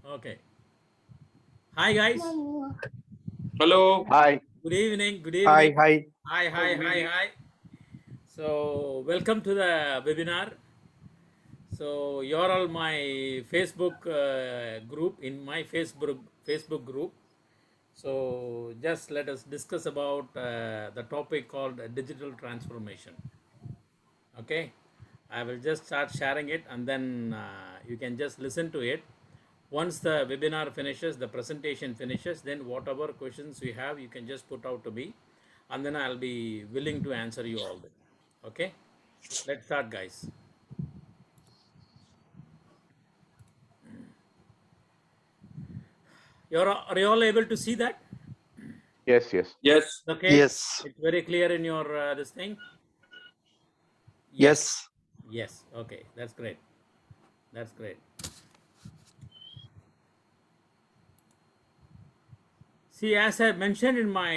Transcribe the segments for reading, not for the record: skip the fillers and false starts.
Okay. Hi, guys. Hello. Hi. Good evening. Good Hi. evening. Hi. Hi, Hi, hi, good hi, evening. hi. So, welcome to the webinar. So, you're all my Facebook group in my Facebook group. So, just let us discuss about the topic called digital transformation. Okay. I will just start sharing it and then you can just listen to it. Once the webinar finishes, the presentation finishes, then whatever questions you have, you can just put out to me and then I'll be willing to answer you all. Okay, let's start, guys. Are you all able to see that? Yes, yes. Yes. Okay, Yes, it's very clear in your this thing. Yes, yes, yes. Okay, that's great. That's great. See, as I mentioned in my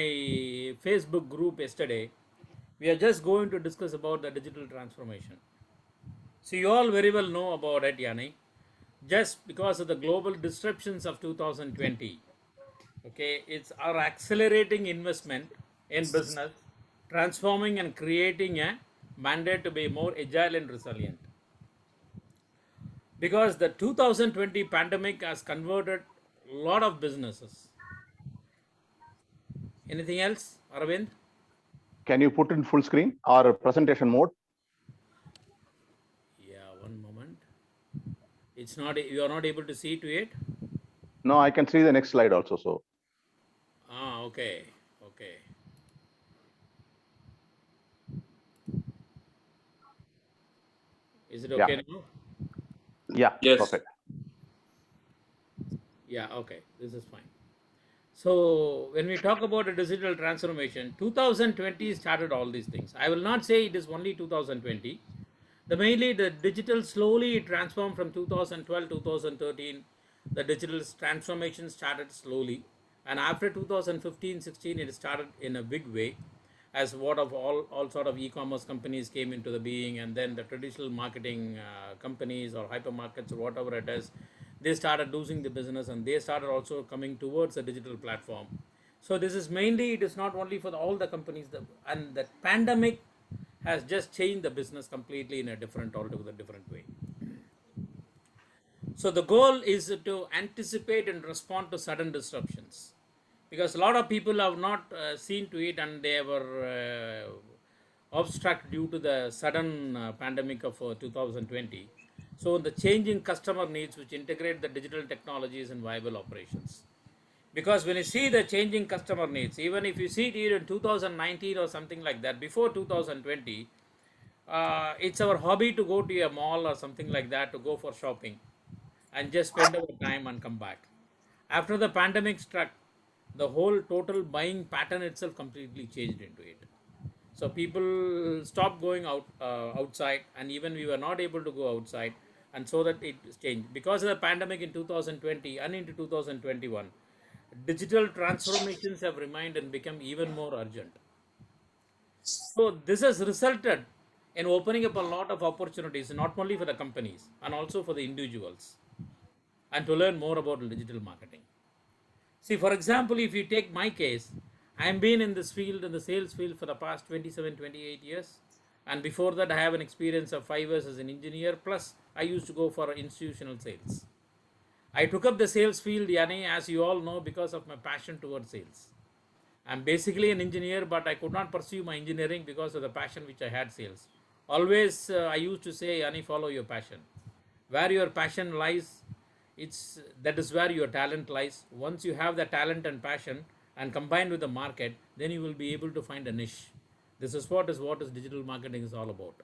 Facebook group yesterday, we are just going to discuss about the digital transformation. So you all very well know about it, Yani. Just because of the global disruptions of 2020, okay, it's our accelerating investment in business, transforming and creating a mandate to be more agile and resilient. Because the 2020 pandemic has converted a lot of businesses. Anything else, Aravind? Can you put in full screen or presentation mode? Yeah, one moment. It's not, you are not able to see to it. No, I can see the next slide also. So, Ah, okay, okay. Is it yeah, okay now? yeah, Yes. perfect. Yeah, okay, this is fine. So when we talk about a digital transformation, 2020 started all these things. I will not say it is only 2020. The mainly the digital slowly transformed from 2012 2013. The digital transformation started slowly, and after 2015-16 it started in a big way, as what of all sort of e-commerce companies came into the being, and then the traditional marketing companies or hypermarkets or whatever it is, they started losing the business and they started also coming towards a digital platform. So this is mainly, it is not only for all the companies, and the pandemic has just changed the business completely in a different, altogether different way. So the goal is to anticipate and respond to sudden disruptions, because a lot of people have not seen to it and they were obstruct due to the sudden pandemic of 2020. So the changing customer needs which integrate the digital technologies and viable operations. Because when you see the changing customer needs, even if you see it here in 2019 or something like that, before 2020, it's our hobby to go to a mall or something like that to go for shopping and just spend our time and come back. After the pandemic struck, the whole total buying pattern itself completely changed into it. So people stopped going outside, and even we were not able to go outside, and so that it changed because of the pandemic in 2020 and into 2021. Digital transformations have remained and become even more urgent. So this has resulted in opening up a lot of opportunities, not only for the companies and also for the individuals, and to learn more about digital marketing. See, for example, if you take my case, I have been in this field, in the sales field, for the past 27, 28 years. And before that, I have an experience of 5 years as an engineer. Plus, I used to go for institutional sales. I took up the sales field, Yani, as you all know, because of my passion towards sales. I'm basically an engineer, but I could not pursue my engineering because of the passion which I had sales. Always, I used to say, Yani, follow your passion. Where your passion lies, it's that is where your talent lies. Once you have the talent and passion, and combined with the market, then you will be able to find a niche. This is what is digital marketing is all about.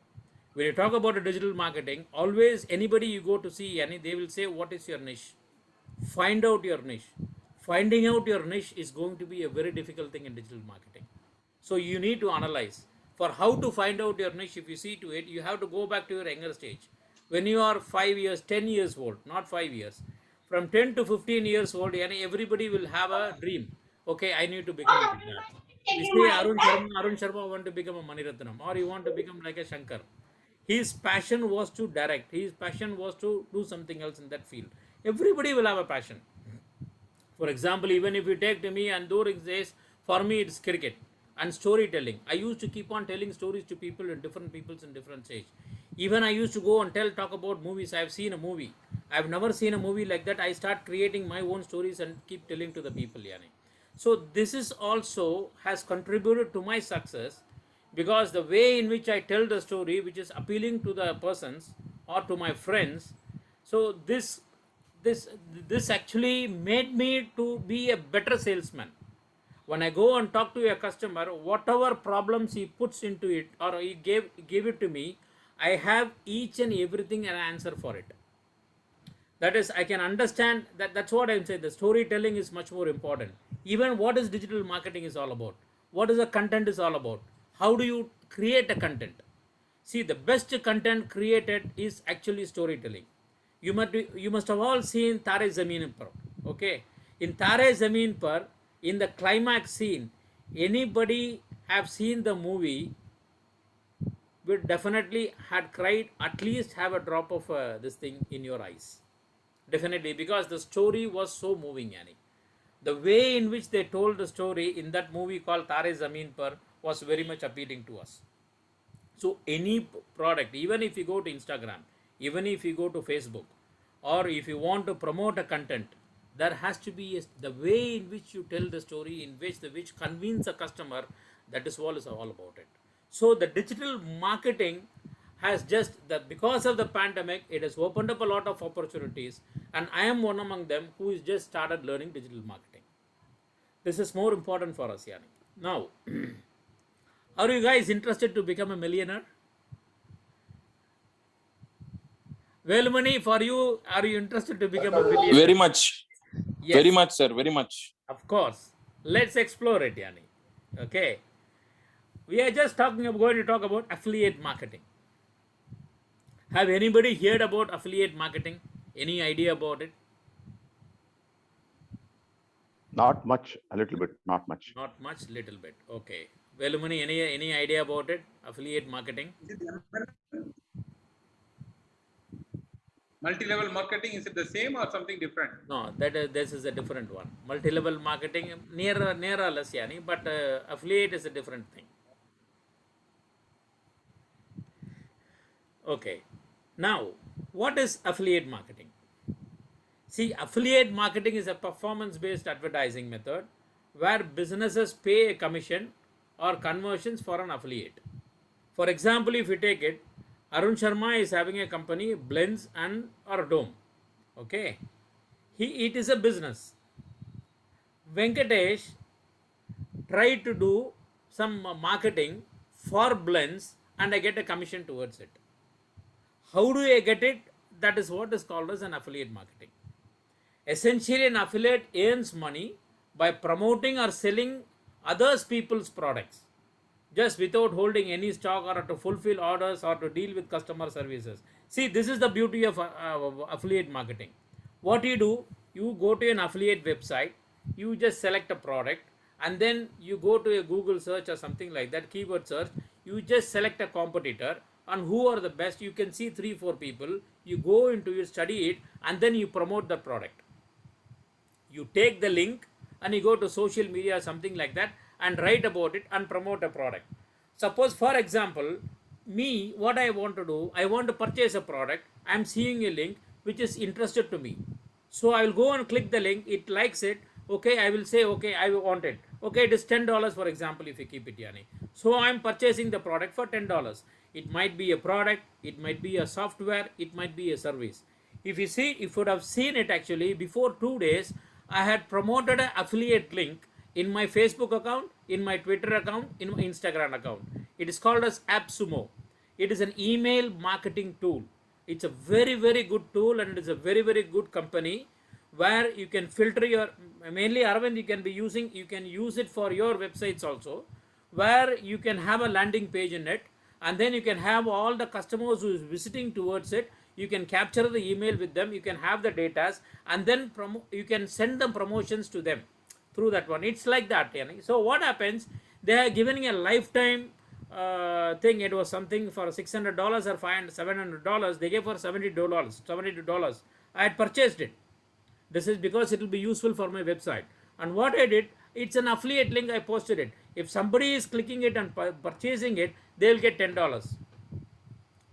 When you talk about a digital marketing, always anybody you go to see, any they will say, what is your niche? Find out your niche. Finding out your niche is going to be a very difficult thing in digital marketing. So you need to analyze. For how to find out your niche, if you see to it, you have to go back to your younger stage. When you are 5 years, 10 years old, not 5 years. From 10 to 15 years old, everybody will have a dream. Okay, I need to become like that. If you say Arun Sharma want to become a Maniratnam, or you want to become like a Shankar, his passion was to direct, his passion was to do something else in that field. Everybody will have a passion. For example, even if you take to me and during days, for me it's cricket and storytelling. I used to keep on telling stories to people in different peoples in different age. Even I used to go and talk about movies. I've seen a movie. I've never seen a movie like that. I start creating my own stories and keep telling to the people, yani. So this is also has contributed to my success, because the way in which I tell the story, which is appealing to the persons or to my friends, so this this actually made me to be a better salesman. When I go and talk to a customer, whatever problems he puts into it or he gave it to me, I have each and everything an answer for it. That is, I can understand that. That's what I'm saying. The storytelling is much more important. Even what is digital marketing is all about. What is the content is all about. How do you create a content? See, the best content created is actually storytelling. You must have all seen Tare Zameen Par. Okay, in Tare Zameen Par, in the climax scene, anybody have seen the movie would definitely had cried, at least have a drop of this thing in your eyes. Definitely, because the story was so moving, Yani. The way in which they told the story in that movie called Tare Zameen Par was very much appealing to us. So any product, even if you go to Instagram, even if you go to Facebook, or if you want to promote a content, there has to be the way in which you tell the story, in which convince a customer. That is all about it. So the digital marketing has just that, because of the pandemic, it has opened up a lot of opportunities, and I am one among them who is just started learning digital marketing. This is more important for us, Yani. Now, are you guys interested to become a millionaire? Velmani, for you, are you interested to become a millionaire? Very much. Yes. Very much, sir. Very much. Of course. Let's explore it, Yani. Okay. We are just going to talk about affiliate marketing. Have anybody heard about affiliate marketing? Any idea about it? Not much, a little bit, not much. Not much, little bit. Okay. Velmani, any idea about it? Affiliate marketing? Multi-level marketing, is it the same or something different? No, this is a different one. Multi-level marketing, near less, Yani, but affiliate is a different thing. Okay. Now, what is affiliate marketing? See, affiliate marketing is a performance-based advertising method where businesses pay a commission or conversions for an affiliate. For example, if you take it, Arun Sharma is having a company, Blends and or Dome. Okay. It is a business. Venkatesh tried to do some marketing for Blends and I get a commission towards it. How do I get it? That is what is called as an affiliate marketing. Essentially, an affiliate earns money by promoting or selling others people's products, just without holding any stock or to fulfill orders or to deal with customer services. See, this is the beauty of affiliate marketing. What do, you go to an affiliate website, you just select a product, and then you go to a Google search or something like that, keyword search, you just select a competitor, and who are the best, you can see 3-4 people, you go into it, study it, and then you promote the product. You take the link and you go to social media or something like that and write about it and promote a product. Suppose, for example, me, what I want to do, I want to purchase a product, I am seeing a link which is interested to me. So I will go and click the link, it likes it, okay, I will say, okay, I want it. Okay, it is $10, for example, if you keep it, Yani. So I am purchasing the product for $10. It might be a product, it might be a software, it might be a service. If you see, if you would have seen it actually, before 2 days, I had promoted an affiliate link in my Facebook account, in my Twitter account, in my Instagram account. It is called as AppSumo. It is an email marketing tool. It's a very, very good tool, and it is a very, very good company where you can filter your, mainly Arvind, you can use it for your websites also, where you can have a landing page in it, and then you can have all the customers who is visiting towards it. You can capture the email with them, you can have the data, and then you can send them promotions to them through that one. It's like that. So what happens, they are giving a lifetime thing. It was something for $600 or $700. They gave for $72. I had purchased it. This is because it will be useful for my website. And what I did, it's an affiliate link, I posted it. If somebody is clicking it and purchasing it, they'll get $10.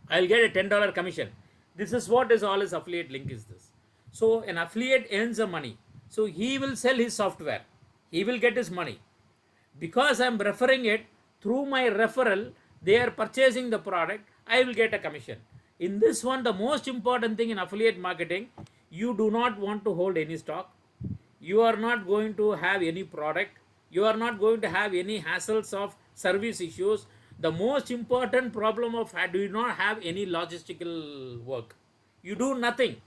I'll get a $10 commission. This is what is all his affiliate link is this. So an affiliate earns the money. So he will sell his software. He will get his money. Because I'm referring it, through my referral, they are purchasing the product, I will get a commission. In this one, the most important thing in affiliate marketing, you do not want to hold any stock. You are not going to have any product. You are not going to have any hassles of service issues. The most important problem of do not have any logistical work. You do nothing.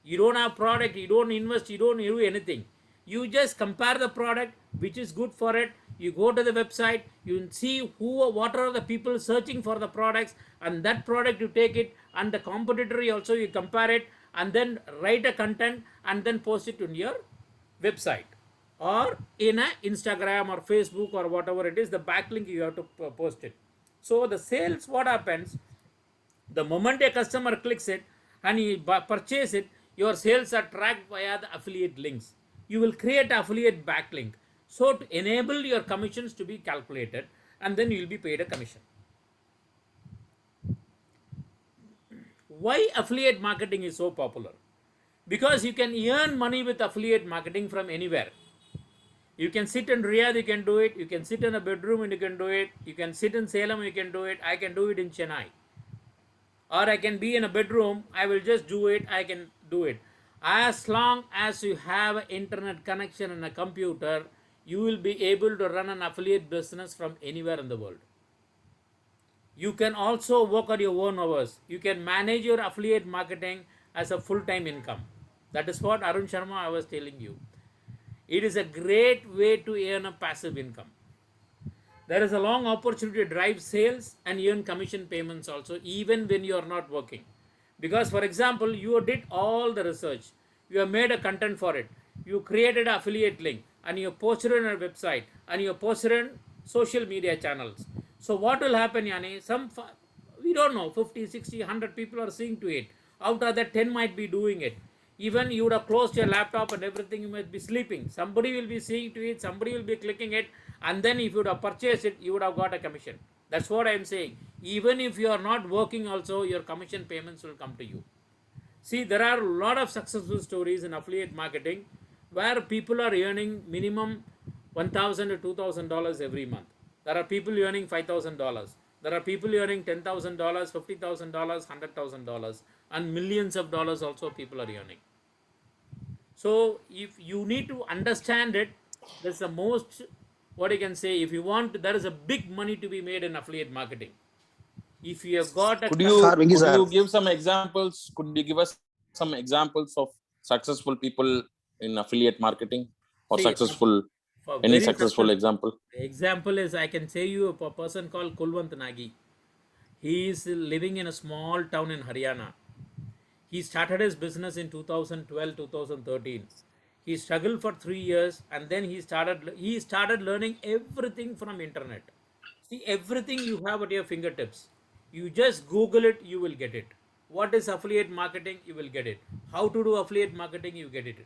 You don't have product, you don't invest, you don't do anything. You just compare the product, which is good for it. You go to the website, you see what are the people searching for the products, and that product you take it, and the competitor also you compare it, and then write a content and then post it on your website or in a Instagram or Facebook or whatever it is, the backlink you have to post it. So the sales, what happens, the moment a customer clicks it and he purchase it, your sales are tracked via the affiliate links. You will create affiliate backlink. So to enable your commissions to be calculated, and then you will be paid a commission. Why affiliate marketing is so popular? Because you can earn money with affiliate marketing from anywhere. You can sit in Riyadh, you can do it. You can sit in a bedroom and you can do it. You can sit in Salem, you can do it. I can do it in Chennai. Or I can be in a bedroom, I will just do it, I can do it. As long as you have an internet connection and a computer, you will be able to run an affiliate business from anywhere in the world. You can also work at your own hours. You can manage your affiliate marketing as a full-time income. That is what Arun Sharma I was telling you. It is a great way to earn a passive income. There is a long opportunity to drive sales and earn commission payments also, even when you are not working. Because, for example, you did all the research. You have made a content for it. You created an affiliate link and you posted it on a website and you posted it on social media channels. So what will happen, Yani? We don't know, 50, 60, 100 people are seeing to it. Out of that, 10 might be doing it. Even you would have closed your laptop and everything, you might be sleeping. Somebody will be seeing to it, somebody will be clicking it, and then if you would have purchased it, you would have got a commission. That's what I am saying. Even if you are not working also, your commission payments will come to you. See, there are a lot of successful stories in affiliate marketing where people are earning minimum $1,000 to $2,000 every month. There are people earning $5,000. There are people earning $10,000, $50,000, $100,000, and millions of dollars also people are earning. So if you need to understand it, that's the most, what you can say, if you want, there is a big money to be made in affiliate marketing. If you have got a... Could you give some examples? Could you give us some examples of successful people in affiliate marketing or successful, any successful example? Example is, I can say you a person called Kulwant Nagi. He is living in a small town in Haryana. He started his business in 2012, 2013. He struggled for 3 years and then he started learning everything from internet. See, everything you have at your fingertips. You just Google it, you will get it. What is affiliate marketing? You will get it. How to do affiliate marketing? You get it.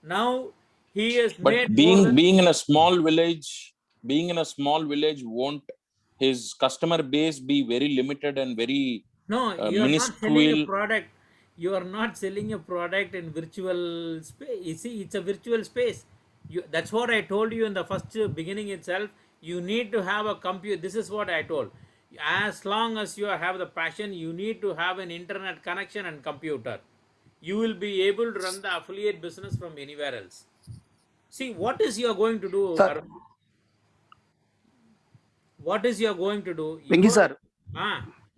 Now he has made. But being in a small village, won't his customer base be very limited and very you are not selling a minuscule? product. You are not selling a product in virtual space. You see, it's a virtual space. That's what I told you in the first beginning itself. You need to have a computer. This is what I told. As long as you have the passion, you need to have an internet connection and computer. You will be able to run the affiliate business from anywhere else. See, what is you are going to do? Sir. What is you are going to do? Vengi sir.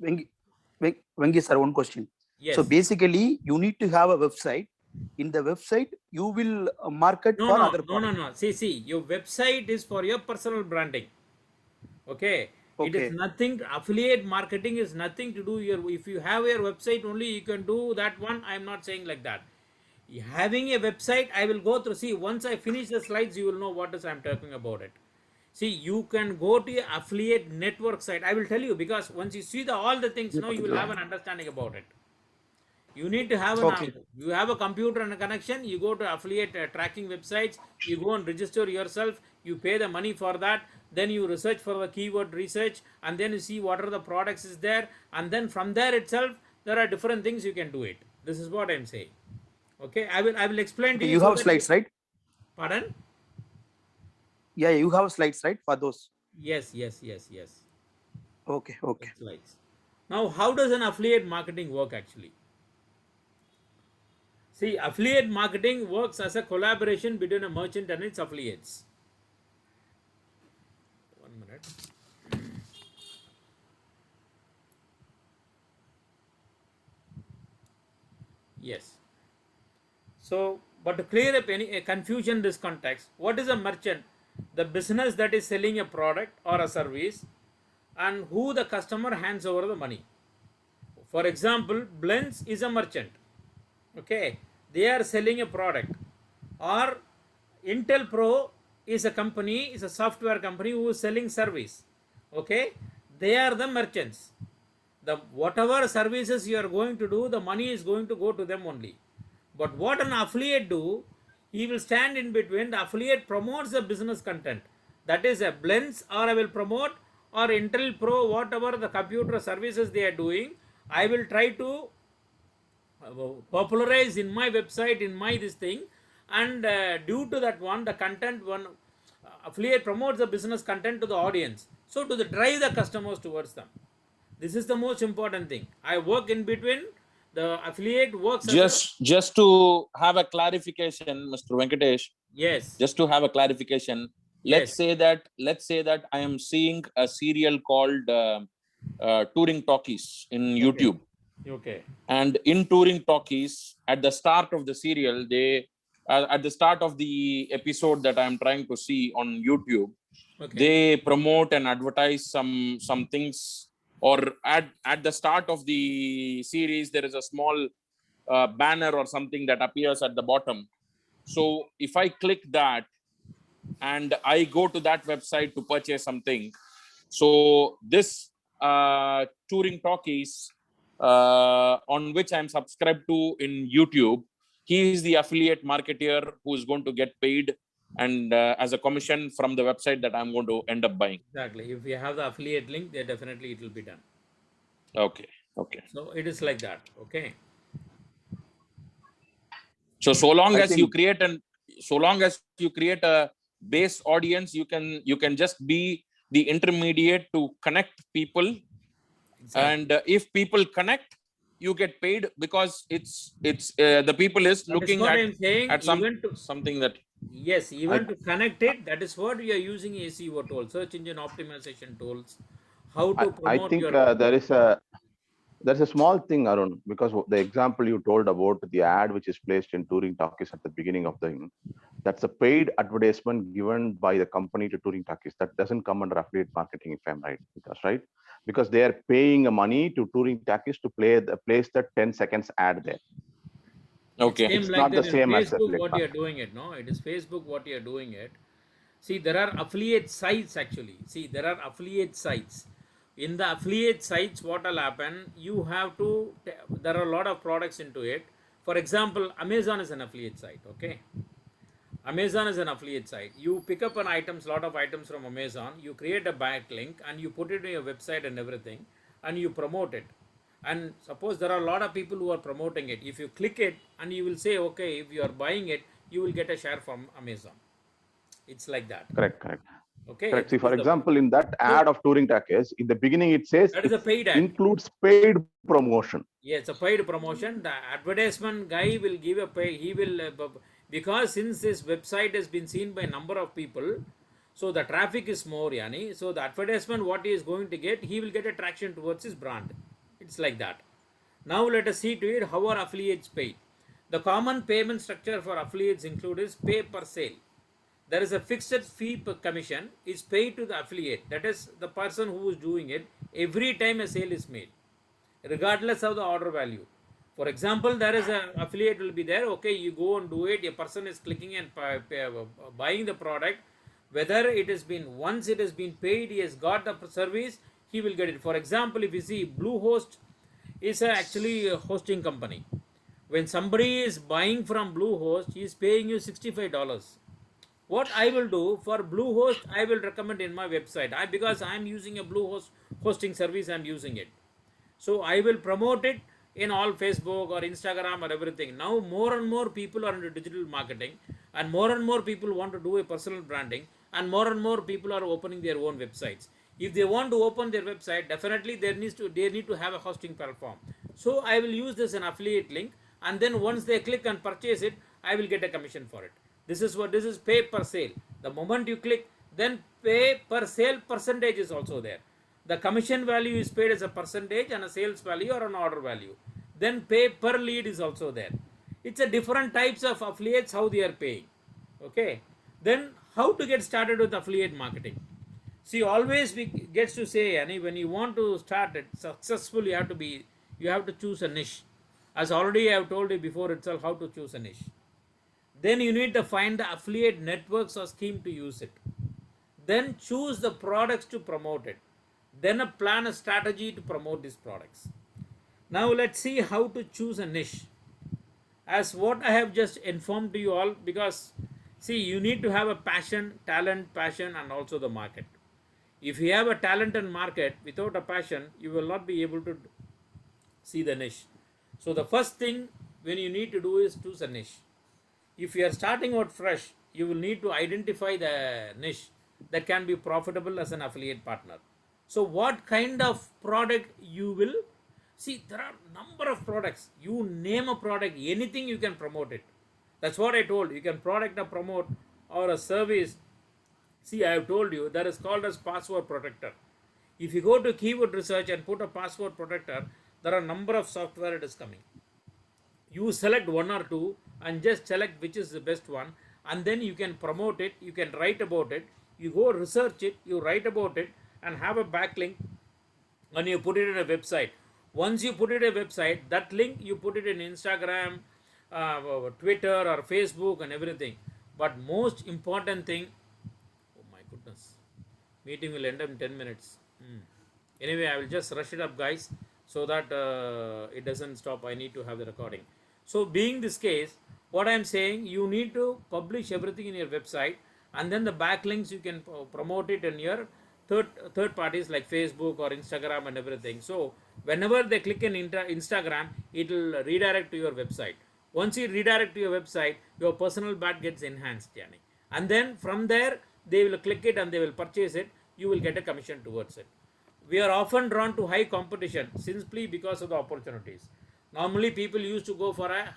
Vengi sir, one question. Yes. So basically, you need to have a website. In the website, you will market for other products. No. See, your website is for your personal branding. Okay. It is nothing. Affiliate marketing is nothing to do your. If you have your website only, you can do that one. I am not saying like that. Having a website, I will go through. See, once I finish the slides, you will know what is I am talking about it. See, you can go to your affiliate network site. I will tell you, because once you see all the things, now you will have an understanding about it. You need to have Okay. you have a computer and a connection. You go to affiliate tracking websites. You go and register yourself. You pay the money for that. Then you research for the keyword research, and then you see what are the products is there, and then from there itself there are different things you can do it. This is what I'm saying. Okay, I will explain to Okay, you you so have that slides, right? pardon. Yeah, you have slides, right, for those? Yes, yes, yes, yes. Okay, okay. It's like now, how does an affiliate marketing work actually? See, affiliate marketing works as a collaboration between a merchant and its affiliates. 1 minute. Yes. So, but to clear up any confusion in this context, what is a merchant? The business that is selling a product or a service, and who the customer hands over the money. For example, Blends is a merchant. Okay, they are selling a product, or Intel Pro is a company, is a software company who is selling service. Okay, they are the merchants. The whatever services you are going to do, the money is going to go to them only. But what an affiliate do, he will stand in between. The affiliate promotes the business content, that is a Blends, or I will promote, or Intel Pro, whatever the computer services they are doing, I will try to popularize in my website, in my this thing, and due to that one, the content one, affiliate promotes the business content to the audience, so to the drive the customers towards them. This is the most important thing. I work in between. The affiliate works as a, Just to have a clarification, Mr. Venkatesh, yes, just to have a clarification, let's yes, say that I am seeing a serial called Touring Talkies in okay, YouTube. okay, And in Touring Talkies, at the start of the serial, they at the start of the episode that I'm trying to see on YouTube, okay, they promote and advertise some things. Or at the start of the series, there is a small banner or something that appears at the bottom. So if I click that and I go to that website to purchase something, so this Touring Talkies, on which I'm subscribed to in YouTube, he is the affiliate marketer who is going to get paid and as a commission from the website that I'm going to end up buying. exactly. If you have the affiliate link, then definitely it will be done. Okay. So it is like that. Okay. So long I as you think create a base audience, you can just be the intermediate to connect people. Exactly. And if people connect, you get paid, because it's the people is That is looking what I'm saying. at Even to, something that yes, I, even to connect it, that is what we are using SEO tools, search engine optimization tools, how to I promote think your there's a small thing, Arun, because the example you told about the ad which is placed in Touring Talkies at the beginning of the thing, that's a paid advertisement given by the company to Touring Talkies. That doesn't come under affiliate marketing, if I'm right, because right, because they are paying money to Touring Talkies to place the 10 seconds ad there. okay. same It's like not the that in same as Facebook, affiliate what you're marketing. doing it, no? It is Facebook what you're doing it. See, there are affiliate sites actually. See, there are affiliate sites. In the affiliate sites, what will happen? You have to, there are a lot of products into it. For example, Amazon is an affiliate site, okay? Amazon is an affiliate site. You pick up an items, lot of items from Amazon, you create a backlink and you put it in your website and everything, and you promote it. And suppose there are a lot of people who are promoting it. If you click it and you will say, okay, if you are buying it, you will get a share from Amazon. It's like that. Correct, correct. Okay. Correct. See, This for is the, example, in that so ad of Touring Talkies, in the beginning it says that is it a paid ad. includes paid promotion. Yeah, it's a paid promotion. The advertisement guy will give a pay. He will because since this website has been seen by a number of people, so the traffic is more, yani. So the advertisement what he is going to get, he will get attraction towards his brand. It's like that. Now let us see to it how are affiliates paid. The common payment structure for affiliates include is pay per sale. There is a fixed fee per commission is paid to the affiliate. That is the person who is doing it every time a sale is made, regardless of the order value. For example, there is an affiliate will be there. Okay, you go and do it. A person is clicking and buying the product. Whether it has been once it has been paid, he has got the service, he will get it. For example, if you see Bluehost is actually a hosting company. When somebody is buying from Bluehost, he is paying you $65. What I will do for Bluehost, I will recommend in my website. Because I am using a Bluehost hosting service, I am using it. So I will promote it in all Facebook or Instagram or everything. Now more and more people are into digital marketing, and more people want to do a personal branding, and more people are opening their own websites. If they want to open their website, definitely they need to have a hosting platform. So I will use this an affiliate link, and then once they click and purchase it, I will get a commission for it. This is pay per sale. The moment you click, then pay per sale percentage is also there. The commission value is paid as a percentage and a sales value or an order value. Then pay per lead is also there. It's a different types of affiliates how they are paying. Okay. Then how to get started with affiliate marketing? See, always we gets to say, Annie, when you want to start it successful, you have to choose a niche. As already I have told you before itself how to choose a niche. Then you need to find the affiliate networks or scheme to use it. Then choose the products to promote it. Then plan a strategy to promote these products. Now let's see how to choose a niche. As what I have just informed to you all, because see, you need to have a passion, talent, passion, and also the market. If you have a talent and market without a passion, you will not be able to see the niche. So the first thing when you need to do is choose a niche. If you are starting out fresh, you will need to identify the niche that can be profitable as an affiliate partner. So what kind of product you will see? There are number of products. You name a product, anything you can promote it. That's what I told you. You can product or promote or a service. See, I have told you that is called as password protector. If you go to keyword research and put a password protector, there are number of software it is coming. You select one or two and just select which is the best one, and then you can promote it, you can write about it, you go research it, you write about it, and have a backlink, and you put it in a website. Once you put it in a website, that link you put it in Instagram, Twitter or Facebook and everything. But most important thing, oh my goodness, meeting will end in 10 minutes. Anyway, I will just rush it up, guys, so that it doesn't stop. I need to have the recording. So being this case, what I am saying, you need to publish everything in your website, and then the backlinks you can promote it in your third parties like Facebook or Instagram and everything. So whenever they click in Instagram, it will redirect to your website. Once you redirect to your website, your personal brand gets enhanced, Yani. And then from there, they will click it and they will purchase it. You will get a commission towards it. We are often drawn to high competition simply because of the opportunities. Normally people used to go for a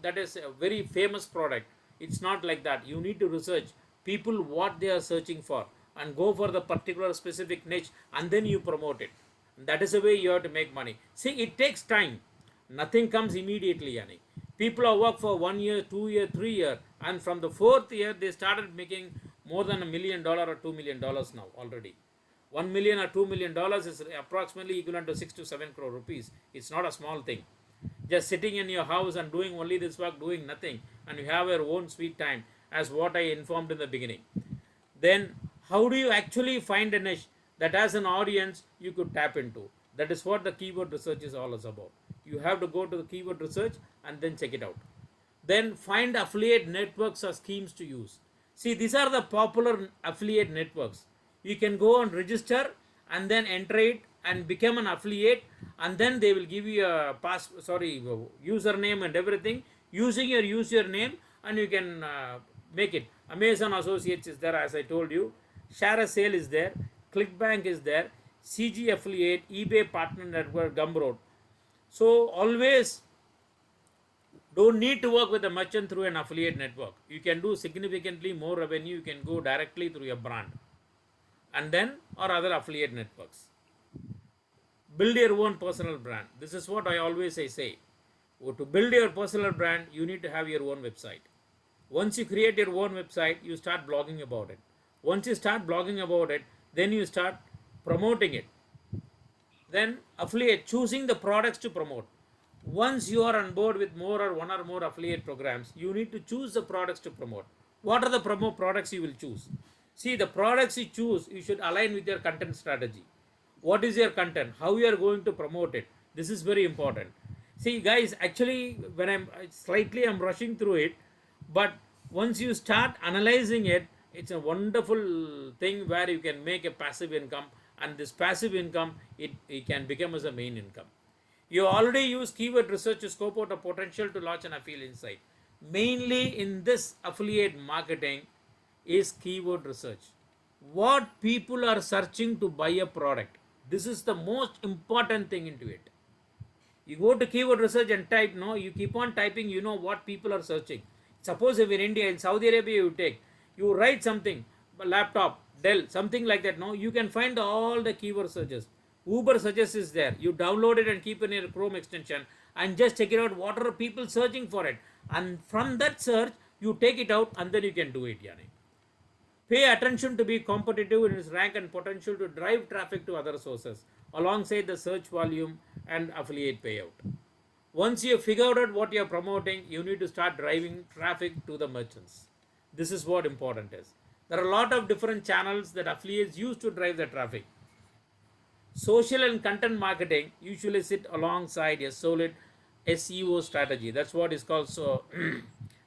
that is a very famous product. It's not like that. You need to research people what they are searching for and go for the particular specific niche, and then you promote it. And that is the way you have to make money. See, it takes time. Nothing comes immediately, Yani. People have worked for 1 year, 2 year, 3 year, and from the 4th year they started making more than $1 million or $2 million now already. 1 million or $2 million is approximately equivalent to 6 to 7 crore rupees. It's not a small thing. Just sitting in your house and doing only this work, doing nothing, and you have your own sweet time, as what I informed in the beginning. Then how do you actually find a niche that has an audience you could tap into? That is what the keyword research is all about. You have to go to the keyword research and then check it out. Then find affiliate networks or schemes to use. See, these are the popular affiliate networks. You can go and register and then enter it and become an affiliate, and then they will give you a username and everything. Using your username, and you can make it. Amazon Associates is there, as I told you. Share a Sale is there. ClickBank is there. CG Affiliate, eBay Partner Network, Gumroad. So always don't need to work with a merchant through an affiliate network. You can do significantly more revenue. You can go directly through your brand, and then or other affiliate networks. Build your own personal brand. This is what I always say. To build your personal brand, you need to have your own website. Once you create your own website, you start blogging about it. Once you start blogging about it, then you start promoting it. Then affiliate, choosing the products to promote. Once you are on board with one or more affiliate programs, you need to choose the products to promote. What are the products you will choose? See, the products you choose, you should align with your content strategy. What is your content? How you are going to promote it? This is very important. See, guys, actually, when I'm rushing through it, but once you start analyzing it, it's a wonderful thing where you can make a passive income, and this passive income, it can become as a main income. You already use keyword research to scope out a potential to launch an affiliate site. Mainly in this affiliate marketing is keyword research. What people are searching to buy a product. This is the most important thing into it. You go to keyword research and type, no, you keep on typing, you know what people are searching. Suppose if in India, in Saudi Arabia, you write something, laptop, Dell, something like that, no, you can find all the keyword searches. Uber suggests is there. You download it and keep it in your Chrome extension and just check it out. What are people searching for it? And from that search, you take it out and then you can do it, Yani. Pay attention to be competitive in its rank and potential to drive traffic to other sources alongside the search volume and affiliate payout. Once you have figured out what you are promoting, you need to start driving traffic to the merchants. This is what important is. There are a lot of different channels that affiliates use to drive the traffic. Social and content marketing usually sit alongside a solid SEO strategy. That's what is called. So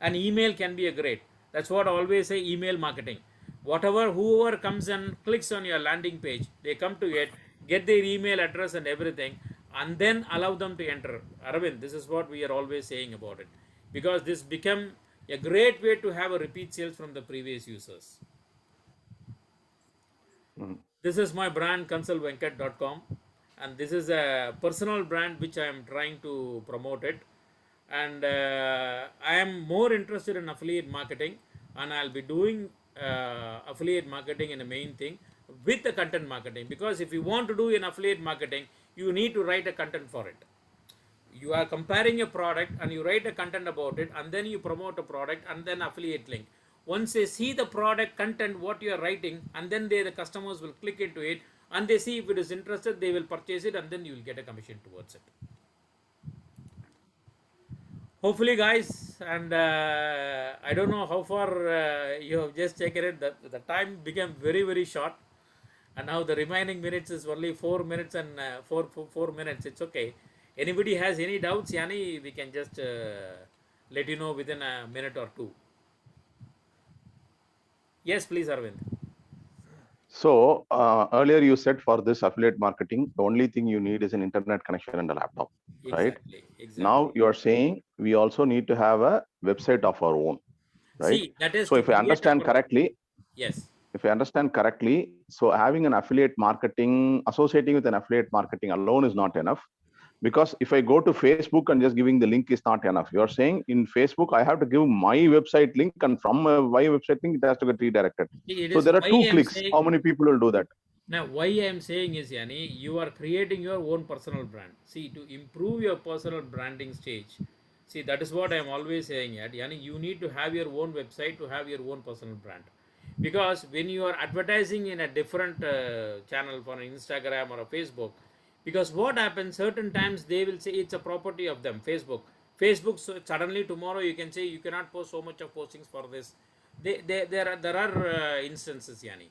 an email can be a great. That's what I always say, email marketing. Whoever comes and clicks on your landing page, they come to it, get their email address and everything, and then allow them to enter. Arvind, this is what we are always saying about it, because this become a great way to have a repeat sales from the previous users. This is my brand, consulvenkat.com, and this is a personal brand which I am trying to promote it. And I am more interested in affiliate marketing, and I'll be doing affiliate marketing in a main thing with the content marketing, because if you want to do an affiliate marketing, you need to write a content for it. You are comparing a product and you write a content about it, and then you promote a product and then affiliate link. Once they see the product content what you are writing, and then the customers will click into it and they see if it is interested, they will purchase it, and then you will get a commission towards it. Hopefully, guys, and I don't know how far you have just taken it. The time became very short, and now the remaining minutes is only 4 minutes and 4 minutes. It's okay. Anybody has any doubts, Yani, we can just let you know within a minute or two. Yes, please, Arvind. So earlier you said for this affiliate marketing, the only thing you need is an internet connection and a laptop, right? Exactly. Now you are saying we also need to have a website of our own, right? See, that is so if I understand correctly, yes. If I understand correctly, so having an affiliate marketing, associating with an affiliate marketing alone is not enough. Because if I go to Facebook and just giving the link is not enough. You're saying in Facebook, I have to give my website link, and from my website link, it has to get redirected. So there are 2 clicks. How many people will do that? Now, why I am saying is, Yani, you are creating your own personal brand. See, to improve your personal branding stage, see, that is what I am always saying, Yani, you need to have your own website to have your own personal brand. Because when you are advertising in a different channel for an Instagram or a Facebook, because what happens, certain times they will say it's a property of them, Facebook, so suddenly tomorrow you can say you cannot post so much of postings for this. There are instances, Yani,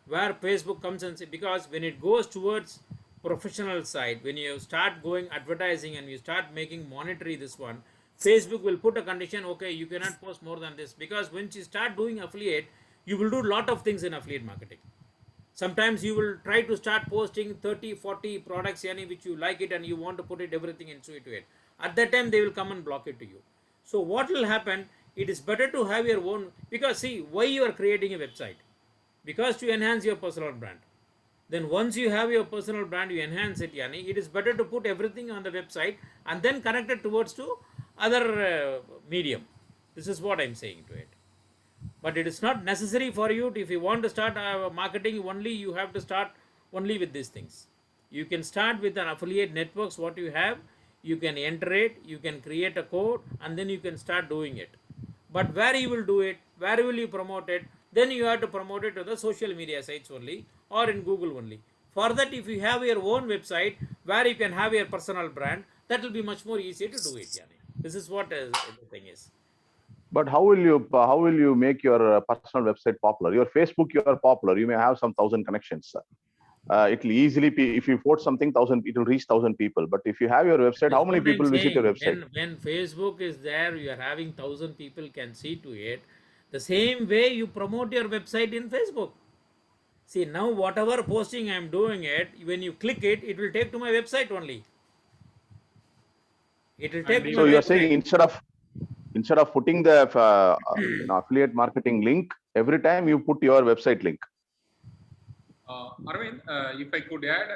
where Facebook comes and say, because when it goes towards professional side, when you start going advertising and you start making monetary this one, Facebook will put a condition, okay, you cannot post more than this, because once you start doing affiliate, you will do a lot of things in affiliate marketing. Sometimes you will try to start posting 30-40 products, Yani, which you like it and you want to put it everything into it. At that time they will come and block it to you. So what will happen, it is better to have your own, because see, why you are creating a website? Because to enhance your personal brand. Then once you have your personal brand, you enhance it, Yani, it is better to put everything on the website and then connect it towards to other medium. This is what I am saying to it. But it is not necessary for you to, if you want to start marketing only, you have to start only with these things. You can start with an affiliate networks, what you have, you can enter it, you can create a code, and then you can start doing it. But where you will do it, where will you promote it, then you have to promote it to the social media sites only or in Google only. For that, if you have your own website where you can have your personal brand, that will be much more easier to do it, Yani. This is what the thing is. But how will you make your personal website popular? Your Facebook, you are popular. You may have some 1,000 connections. it'll easily be, if you post something, 1,000, it will reach 1,000 people. But if you have your website, how That's many what I'm people visit your saying. website? When Facebook is there, you are having 1,000 people can see to it. The same way you promote your website in Facebook. See, now whatever posting I'm doing it, when you click it, it will take to my website only. It will take And to So my you are website. saying instead of putting the affiliate marketing link, every time you put your website link. Arvind, if I could add,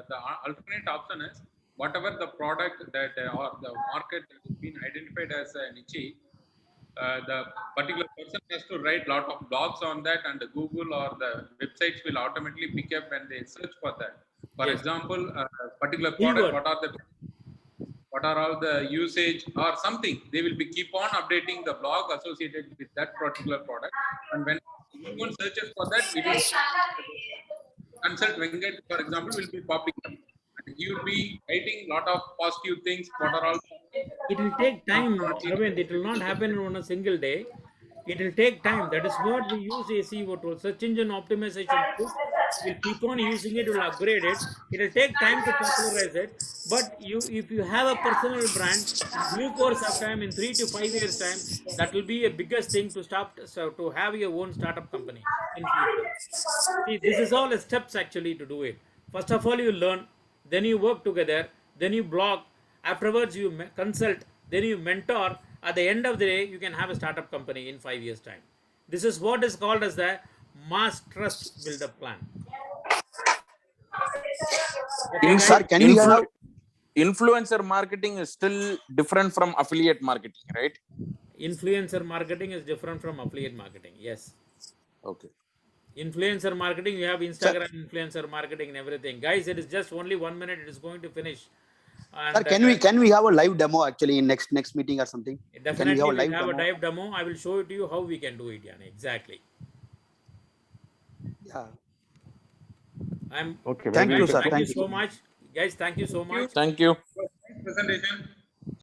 the alternate option is whatever the product that or the market that has been identified as a niche, the particular person has to write lot of blogs on that, and the Google or the websites will automatically pick up when they search for that. For Yes. example, particular Keyword. product, what are all the usage or something, they will be keep on updating the blog associated with that particular product, and when someone searches for that, it will consult Venkat, for example, will be popping up. And he will be writing lot of positive things. What are all It will take time, Arvind. It will not happen on a single day. It will take time. That is what we use SEO tool, search engine optimization tool. We'll keep on using it, we'll upgrade it. It will take time to popularize it. But if you have a personal brand, in due course of time, in 3 to 5 years' time, that will be a biggest thing to stop, so to have your own startup company in future. See, this is all steps actually to do it. First of all, you learn, then you work together, then you blog, afterwards you consult, then you mentor. At the end of the day, you can have a startup company in 5 years' time. This is what is called as the mass trust build-up plan. Okay, Influ- Sir, guys. can we have influencer marketing is still different from affiliate marketing, right? Influencer marketing is different from affiliate marketing. Yes. Okay. Influencer marketing, you have sir, Instagram influencer marketing and everything. Guys, it is just only 1 minute. It is going to finish. sir, And can we have a live demo actually in next meeting or something? Can we have definitely a we'll live have a demo? live demo. I will show it to you how we can do it, Yani. Exactly. Yeah. I'm Okay, Thank maybe you, we sir. can. thank you Thank you. so much. Guys, thank you so much. Thank you. presentation?